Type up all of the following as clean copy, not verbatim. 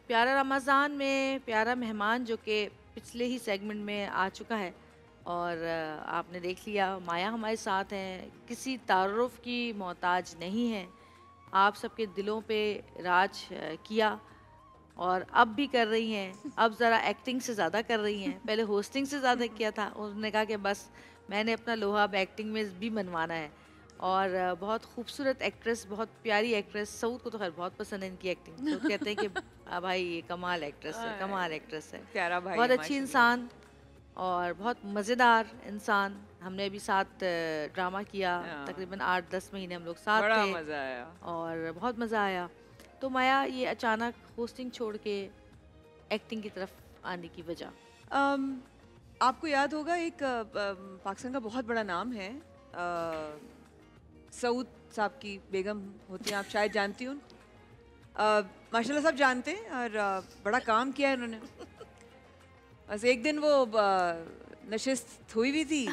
प्यारा रमज़ान में प्यारा मेहमान जो कि पिछले ही सेगमेंट में आ चुका है और आपने देख लिया माया हमारे साथ हैं, किसी तारुफ की मोहताज नहीं है, आप सबके दिलों पे राज किया और अब भी कर रही हैं। अब ज़रा एक्टिंग से ज़्यादा कर रही हैं, पहले होस्टिंग से ज़्यादा किया था। उन्होंने कहा कि बस मैंने अपना लोहा अब एक्टिंग में भी मनवाना है। और बहुत खूबसूरत एक्ट्रेस, बहुत प्यारी एक्ट्रेस। सऊद को तो खैर बहुत पसंद है इनकी एक्टिंग, तो कहते हैं कि भाई ये कमाल एक्ट्रेस है, कमाल एक्ट्रेस है, प्यारा भाई, बहुत अच्छी इंसान और बहुत मज़ेदार इंसान। हमने अभी साथ ड्रामा किया, तकरीबन 8-10 महीने हम लोग साथ बड़ा थे, मजा आया और बहुत मज़ा आया। तो माया, ये अचानक होस्टिंग छोड़ के एक्टिंग की तरफ आने की वजह? आपको याद होगा एक पाकिस्तान का बहुत बड़ा नाम है, सऊद साहब की बेगम होती हैं, आप शायद जानती हो। माशाल्लाह सब जानते हैं और बड़ा काम किया है उन्होंने। बस एक दिन वो नशिस्त हुई भी थी,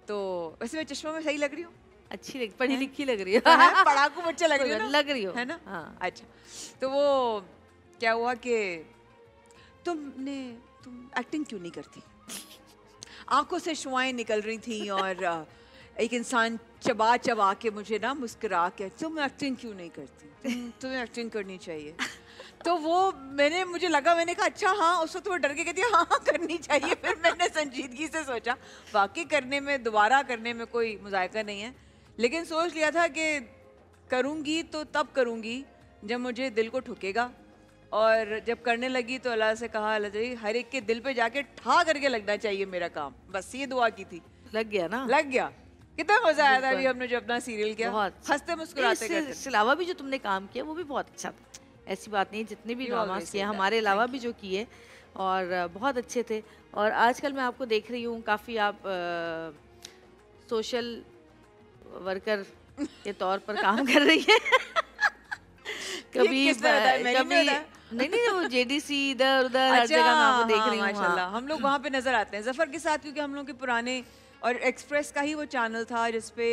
तो वैसे मैं चश्मा में सही लग रही हूँ? अच्छी लग, पढ़ी लिखी लग रही है, पढ़ाकू बच्चा लग रही हो ना? लग रही हो, है ना? हाँ। अच्छा, तो वो क्या हुआ कि तुम एक्टिंग क्यों नहीं करती? आंखों से शुआएं निकल रही थी और एक इंसान चबा चबा के मुझे ना मुस्कुरा के, तुम एक्टिंग क्यों नहीं करती, तुम्हें एक्टिंग करनी चाहिए। तो वो मुझे लगा, मैंने कहा अच्छा हाँ, उस वक्त वो डर के कहती है हाँ करनी चाहिए। फिर मैंने संजीदगी से सोचा वाकई करने में, दोबारा करने में कोई मुजायका नहीं है, लेकिन सोच लिया था कि करूँगी तो तब करूँगी जब मुझे दिल को ठुकेगा। और जब करने लगी तो अल्लाह से कहा, अल्लाह जी हर एक के दिल पे जाके ठा करके लगना चाहिए मेरा काम, बस ये दुआ की थी। लग गया ना? लग गया। कितना मजा आया था अभी हमने जो अपना सीरियल किया, हंसते मुस्कुराते करते। इसके अलावा भी जो तुमने काम किया वो भी बहुत अच्छा था, ऐसी बात नहीं, जितने भी ड्रामास किए हमारे अलावा भी जो किए और बहुत अच्छे थे। और आजकल मैं आपको देख रही हूँ काफ़ी आप सोशल वर्कर के तौर पर काम कर रही है। कभी नहीं वो जेडीसी इधर उधर हर जगह मैं आपको देख रही हूँ। माशाल्लाह हम लोग वहाँ पे नजर आते हैं जफर के साथ, क्योंकि हम लोग के पुराने और एक्सप्रेस का ही वो चैनल था जिसपे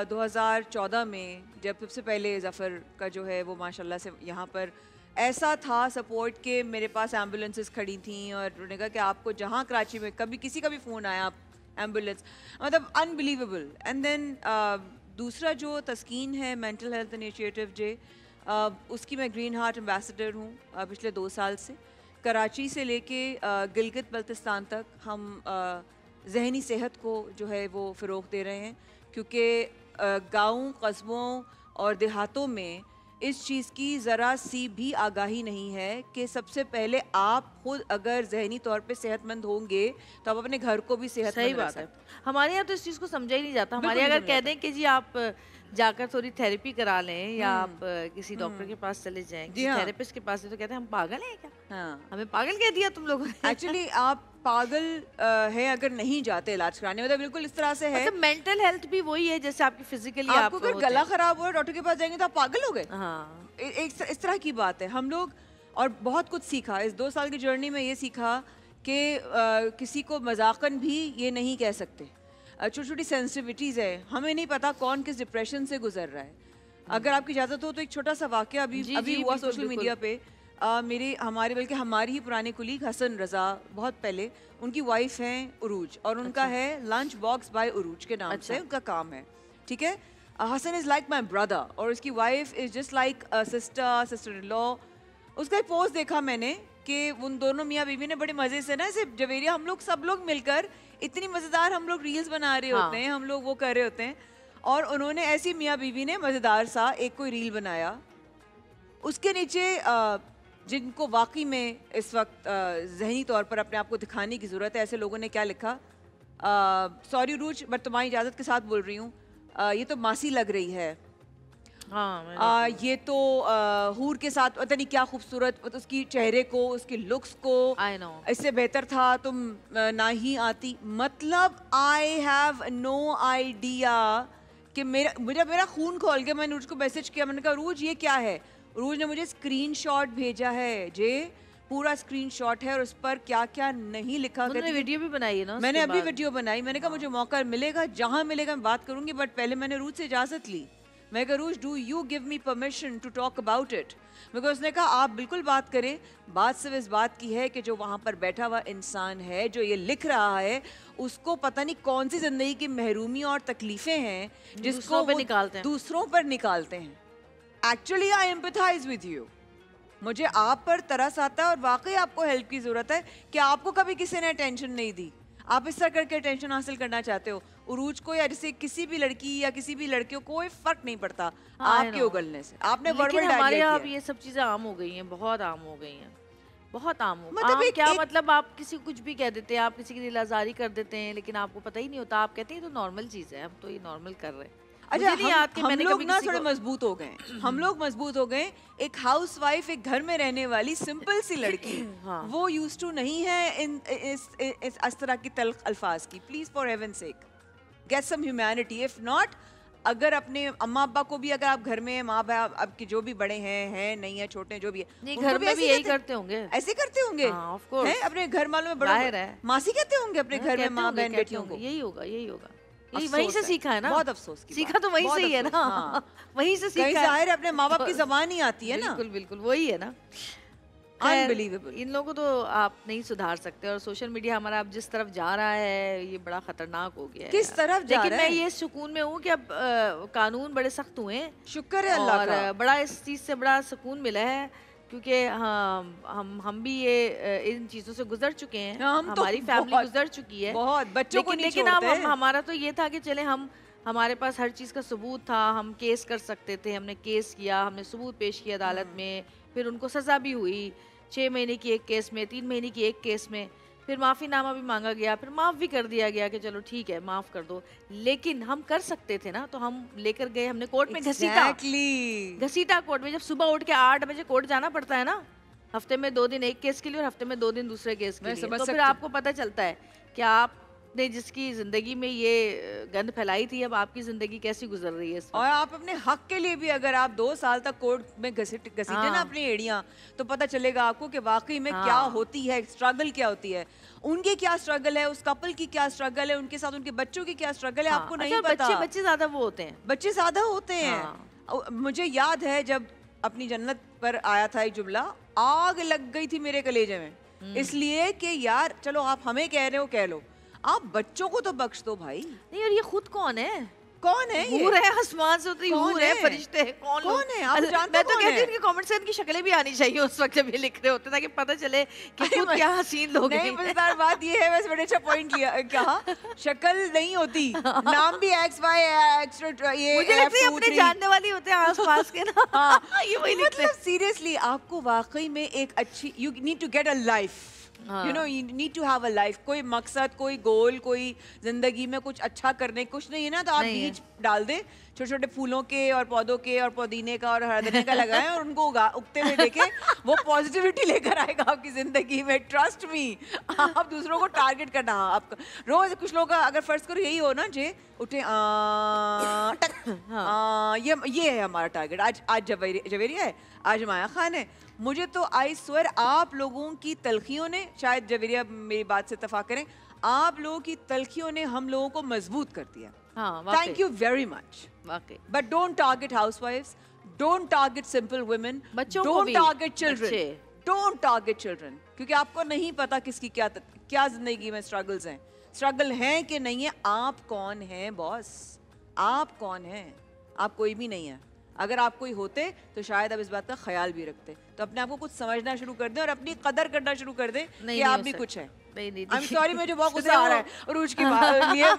2014 में जब सबसे पहले जफर का जो है वो माशाल्लाह से यहाँ पर ऐसा था सपोर्ट के मेरे पास एम्बुलेंसेस खड़ी थी और उन्होंने कहा कि आपको जहाँ कराची में कभी किसी का भी फ़ोन आया एम्बुलेंस, मतलब अनबिलीवेबल। एंड देन दूसरा जो तस्कीन है मेंटल हेल्थ इनिशिएटिव जे, उसकी मैं ग्रीन हार्ट एम्बेसडर हूँ पिछले 2 साल से। कराची से लेके गिलगित बल्तिस्तान तक हम जहनी सेहत को जो है वो फ़रोग़ दे रहे हैं, क्योंकि गाँव, कस्बों और देहातों में इस चीज़ की ज़रा सी भी आगाही नहीं है कि सबसे पहले आप खुद अगर जहनी तौर पे सेहतमंद होंगे तो आप अपने घर को भी सेहतमंद रख सकते हैं। हमारे यहाँ तो इस चीज़ को समझा ही नहीं जाता। हमारे अगर कह दें कि जी आप जाकर थोड़ी थेरेपी करा लें या आप किसी डॉक्टर के पास चले जाएं, किसी थेरेपिस्ट के पास, तो कहते हैं हम पागल हैं क्या? हाँ। हमें पागल कह दिया तुम लोगों ने। एक्चुअली आप पागल है अगर नहीं जाते इलाज कराने, मतलब बिल्कुल इस तरह से है। मतलब मेंटल हेल्थ भी वही है जैसे आपकी फिजिकली, आपको अगर गला खराब हुआ डॉक्टर के पास जाएंगे तो आप पागल हो गए। हाँ, इस तरह की बात है। हम लोग और बहुत कुछ सीखा इस 2 साल की जर्नी में। ये सीखा कि किसी को मजाकन भी ये नहीं कह सकते। छोटी छोटी सेंसिटिविटीज़ है, हमें नहीं पता कौन किस डिप्रेशन से गुजर रहा है। अगर आपकी इजाज़त हो तो एक छोटा सा वाक़या अभी हुआ सोशल मीडिया पे। बल्कि हमारी ही पुराने कुलीग हसन रज़ा, बहुत पहले, उनकी वाइफ हैं उरूज और उनका है लंच बॉक्स बाय उरूज के नाम से उनका काम है, ठीक है। Hasan is like my brother और उसकी wife is just like sister in law. उसका एक पोस्ट देखा मैंने कि उन दोनों मियाँ बीवी ने बड़े मज़े से ना, ऐसे जवेरिया हम लोग सब लोग मिलकर इतनी मज़ेदार हम लोग रील्स बना रहे होते हैं, हम लोग वो कर रहे होते हैं, और उन्होंने ऐसी मियाँ बीवी ने मज़ेदार सा एक कोई रील बनाया। उसके नीचे जिनको वाकई में इस वक्त जहनी तौर पर अपने आप को दिखाने की ज़रूरत है, ऐसे लोगों ने क्या लिखा, सॉरी रूज बट तुम्हारी इजाज़त के साथ बोल रही हूँ, ये तो मासी लग रही है। हाँ, ये तो हूर के साथ पता नहीं क्या खूबसूरत, उसकी चेहरे को, उसकी लुक्स को, इससे बेहतर था तुम ना ही आती। मतलब आई हैव नो आइडिया कि मेरा खून खोल के मैंने रूज को मैसेज किया। मैंने कहा रूज ये क्या है? रूज ने मुझे स्क्रीनशॉट भेजा है, जे पूरा स्क्रीनशॉट है और उस पर क्या क्या नहीं लिखा। उन्होंने वीडियो भी बनाई है ना? मैंने अभी वीडियो बनाई। मैंने कहा मुझे मौका मिलेगा, जहाँ मिलेगा मैं बात करूंगी, बट पहले मैंने रूज से इजाजत ली। मैं कहा Arooj do you give me permission to talk about it? Because उसने कहा आप बिल्कुल बात करें, बात सिर्फ इस बात की है कि जो वहाँ पर बैठा हुआ इंसान है जो ये लिख रहा है उसको पता नहीं कौन सी जिंदगी की महरूमी और तकलीफें हैं जिसको वो दूसरों पर निकालते हैं। Actually I empathise with you, मुझे आप पर तरस आता है और वाकई आपको हेल्प की जरूरत है कि आपको कभी किसी ने अटेंशन नहीं दी, आप इस तरह करके अटेंशन हासिल करना चाहते हो। उरूज को या जैसे किसी भी लड़की या किसी भी लड़के को कोई फर्क नहीं पड़ता आपके उगलने से। आपने वर्बल हमारे यहाँ ये सब चीजें आम हो गई हैं, बहुत आम हो गई हैं, बहुत आम हो मतलब आम क्या मतलब आप किसी को कुछ भी कह देते हैं, आप किसी की दिल आजारी कर देते हैं, लेकिन आपको पता ही नहीं होता, आप कहते हैं तो नॉर्मल चीज है, हम तो ये नॉर्मल कर रहे हैं। अच्छा हम लोग ना थोड़े मजबूत हो गए, हम लोग मजबूत हो गए। एक हाउसवाइफ, एक घर में रहने वाली सिंपल सी लड़की हाँ. वो यूज्ड टू नहीं है इस तरह की तल्ख अल्फाज की। Please for heaven sake get some humanity. If not, अगर अपने अम्मा अब्बा को भी अगर आप घर में माँ बाप आपके जो भी बड़े हैं नहीं है, छोटे जो भी है, घर में भी यही करते होंगे, ऐसे करते होंगे हैं अपने घर वालों में बड़ा मासी कहते होंगे अपने घर में माँ बहन बेटियों को। यही होगा, यही होगा, यही वहीं से सीखा है ना। बहुत अफसोस की सीखा तो वहीं से ही है ना। हाँ। वहीं से सीखा है, जाहिर है अपने माँ बाप की जबान ही आती है ना। बिल्कुल बिल्कुल वही है ना। अनबिलीवेबल। इन लोगों को तो आप नहीं सुधार सकते, और सोशल मीडिया हमारा अब जिस तरफ जा रहा है ये बड़ा खतरनाक हो गया है। किस तरफ जा रहा है? लेकिन मैं ये सुकून में हूँ कि अब कानून बड़े सख्त हुए हैं, शुक्र है अल्लाह का। और बड़ा इस चीज से बड़ा सुकून मिला है, क्योंकि हम भी ये इन चीजों से गुजर चुके हैं, हमारी फैमिली गुजर चुकी है बहुत, बच्चों को नहीं लेकिन अब हमारा तो ये था कि चले हमारे पास हर चीज़ का सबूत था, हम केस कर सकते थे, हमने केस किया, हमने सबूत पेश किया अदालत में, फिर उनको सज़ा भी हुई 6 महीने की एक केस में, 3 महीने की एक केस में, फिर माफ़ीनामा भी मांगा गया, फिर माफ़ भी कर दिया गया कि चलो ठीक है माफ़ कर दो। लेकिन हम कर सकते थे ना, तो हम लेकर गए, हमने कोर्ट में घसीटा कोर्ट में। जब सुबह उठ के 8 बजे कोर्ट जाना पड़ता है ना, हफ्ते में 2 दिन एक केस के लिए और हफ्ते में 2 दिन दूसरे केस के लिए, तो फिर आपको पता चलता है कि आपने जिसकी जिंदगी में ये गंद फैलाई थी अब आपकी जिंदगी कैसी गुजर रही है। और आप अपने हक के लिए भी अगर आप 2 साल तक कोर्ट में घसीटे ना अपनी एड़ियां, तो पता चलेगा आपको कि वाकई में क्या होती है, स्ट्रगल क्या होती है, उनके क्या स्ट्रगल है, उस कपल की क्या स्ट्रगल है, उनके साथ उनके बच्चों की क्या स्ट्रगल है, आपको नहीं पता। बच्चे ज्यादा वो होते हैं, बच्चे ज्यादा होते हैं। मुझे याद है जब अपनी जन्नत पर आया था एक जुमला, आग लग गई थी मेरे कलेजे में, इसलिए कि यार चलो आप हमें कह रहे हो कह लो, आप बच्चों को तो बख्श दो भाई। नहीं, और ये खुद कौन है? कौन है ये? हूर है, आसमान से उतरी हूर है, फरिश्ते हैं, कौन है? आप जानते मैं तो कहती हूँ इनके कमेंट से इनकी शक्लें भी आनी चाहिए उस वक्त जब ये लिख रहे होते, ताकि पता चले कि खुद क्या हसीन लोग हैं। नहीं, मजेदार बात ये है, वैसे बड़े अच्छा पॉइंट लिया, कहा शक्ल नहीं होती, नाम भी XY एक्स्ट्रा, ये मुझे लगता है अपने जानने वाली होते हैं आसपास के ना। हाँ, ये वही लिखते हैं। सीरियसली आपको वाकई में एक अच्छी, you need to get a life, you know, you need to have a life, कोई मकसद, कोई गोल, कोई जिंदगी में कुछ अच्छा करने कुछ नहीं है ना, तो आप बीज डाल दे छोटे छोटे फूलों के और पौधों के और पुदीने का और हरदने का लगाएं और उनको उगते हुए देखें, वो पॉजिटिविटी लेकर आएगा आपकी जिंदगी में। Trust me. आप दूसरों को टारगेट करना, आपका रोज कुछ लोगों का अगर फर्ज करो यही हो ना, जे उठे ये है हमारा टारगेट, आज जवेरिया है, आज माया खान है। मुझे तो आई स्वर आप लोगों की तलखियों ने, शायद जवेरिया मेरी बात से इत्तेफाक करें, आप लोगों की तलखियों ने हम लोगों को मजबूत कर दिया। Thank you very much. But don't target हाउसवाइफ्स, don't target simple women, don't target children, don't target children, क्योंकि आपको नहीं पता किसकी क्या जिंदगी में स्ट्रगल्स हैं, स्ट्रगल हैं कि नहीं है। आप कौन हैं बॉस? आप कौन हैं? आप कोई भी नहीं है। अगर आप कोई होते तो शायद अब इस बात का ख्याल भी रखते, तो अपने आप को कुछ समझना शुरू कर दें और अपनी कदर करना शुरू कर दें कि आप भी कुछ है। I'm sorry, मुझे बहुत गुस्सा आ रहा है रूज की बात लिए।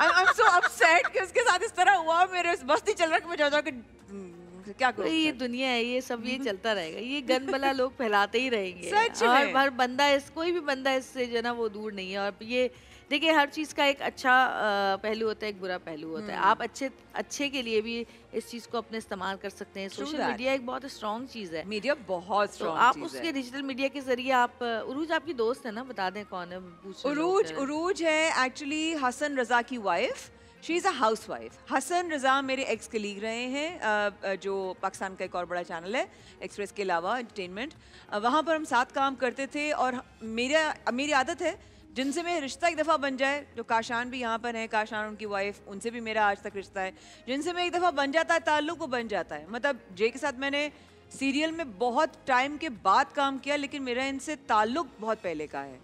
I'm so upset कि उसके साथ इस तरह हुआ, मेरे मस्ती चल रहा है कि मैं चाहता हूँ कि क्या करूं। ये दुनिया है, ये सब ये चलता रहेगा, ये गंद बला लोग फैलाते ही रहेंगे। सच और हर बंदा कोई भी बंदा इससे जो है ना वो दूर नहीं है। और ये देखिए हर चीज़ का एक अच्छा पहलू होता है, एक बुरा पहलू होता है। आप अच्छे के लिए भी इस चीज़ को अपने इस्तेमाल कर सकते हैं। सोशल मीडिया एक बहुत स्ट्रॉन्ग चीज़ है, मीडिया बहुत स्ट्रॉन्ग आप उसके डिजिटल मीडिया के जरिए आप, उरूज आपकी दोस्त है ना, बता दें कौन है? उरूज है एक्चुअली हसन रजा की wife, she is a housewife. Hasan Raza मेरे एक्स कलीग रहे हैं, जो पाकिस्तान का एक और बड़ा चैनल है एक्सप्रेस के अलावा एंटरटेनमेंट, वहाँ पर हम साथ काम करते थे। और मेरी आदत है जिनसे मेरा रिश्ता एक दफ़ा बन जाए, जो काशान भी यहाँ पर हैं, काशान उनकी वाइफ, उनसे भी मेरा आज तक रिश्ता है, जिनसे मैं एक दफ़ा बन जाता है ताल्लुक, वो बन जाता है। मतलब जे के साथ मैंने सीरियल में बहुत टाइम के बाद काम किया, लेकिन मेरा इनसे ताल्लुक बहुत पहले का है।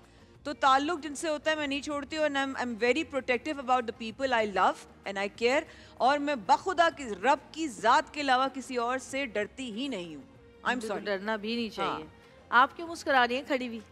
तो ताल्लुक जिनसे होता है मैं नहीं छोड़ती, और I am very protective about the people I love and I care. और मैं बखुदा की रब की ज़ात के अलावा किसी और से डरती ही नहीं हूँ। आई एम मुझे तो सॉरी। डरना भी नहीं हाँ। चाहिए। आप क्यों मुस्कुरा रही हैं खड़ी हुई?